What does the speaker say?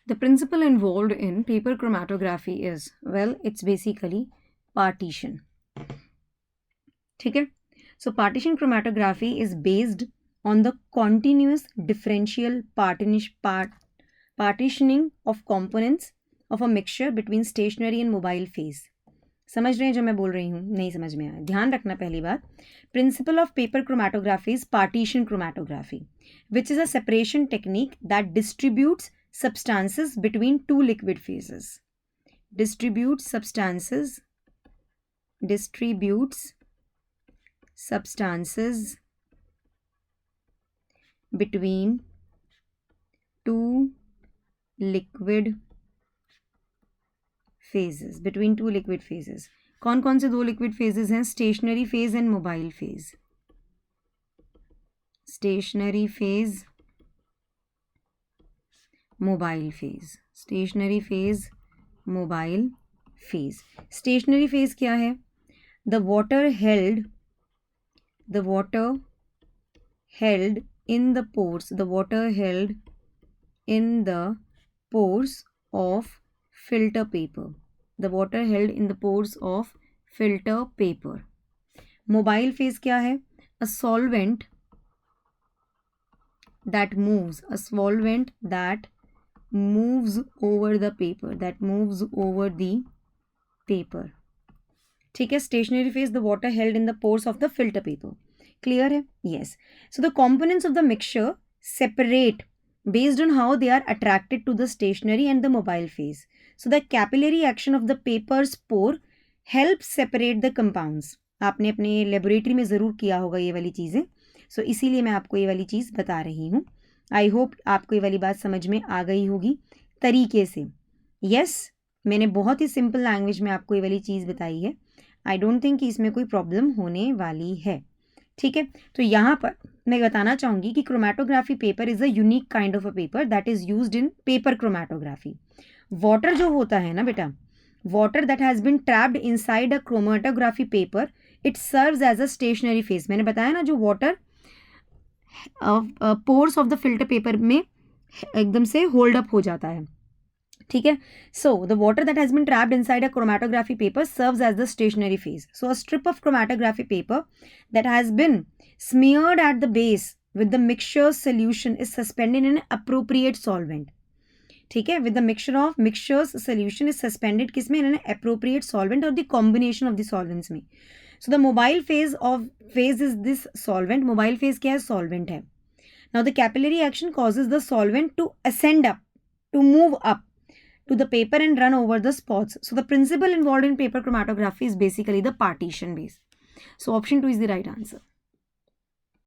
The principle involved in paper chromatography is, well, it's basically partition. ठीक है? So partition chromatography is based on the continuous differential partitioning of components of a mixture between stationary and mobile phase. समझ रहे हैं जो मैं बोल रही हूँ? नहीं समझ में आया, ध्यान रखना पहली बात. Principle of paper chromatography is partition chromatography, which is a separation technique that distributes substances between two liquid phases. Distributes substances between two liquid phases. कौन कौन से दो लिक्विड फेजेस हैं? Stationary phase and mobile phase. Stationary phase, mobile phase. Stationary phase, mobile phase. Stationary phase क्या है? The water held in the pores of filter paper. The water held in the pores of filter paper. Mobile phase क्या है? A solvent that moves over the paper. ठीक है. Stationary phase, the water held in the pores of the filter paper. Clear है? Yes. So the components of the mixture separate based on how they are attracted to the stationary and the mobile phase. So the capillary action of the paper's pore helps separate the compounds. आपने अपने laboratory में ज़रूर किया होगा ये वाली चीज़ें. सो इसीलिए मैं आपको ये वाली चीज़ बता रही हूँ. आई होप आपको ये वाली बात समझ में आ गई होगी तरीके से. यस, मैंने बहुत ही सिंपल लैंग्वेज में आपको ये वाली चीज़ बताई है. आई डोंट थिंक कि इसमें कोई प्रॉब्लम होने वाली है. ठीक है. तो यहाँ पर मैं बताना चाहूँगी कि chromatography paper is a unique kind of a paper that is used in paper chromatography. Water जो होता है ना बेटा, water that has been trapped inside a chromatography paper, it serves as a stationary phase. मैंने बताया ना, जो water pores of the filter paper में एकदम से होल्ड अप हो जाता है. ठीक है. So the water that has been trapped inside a chromatography paper serves as the stationary phase. So a strip of chromatography paper that has been smeared at the base with the mixture solution is suspended in an appropriate solvent. ठीक है. with the mixtures solution is suspended किसमें? in an appropriate solvent or the combination of the solvents में. so the mobile phase is this solvent. mobile phase क्या है? solvent है. now the capillary action causes the solvent to ascend up, to move up to the paper and run over the spots. so the principle involved in paper chromatography is basically the partition base. so option 2 is the right answer.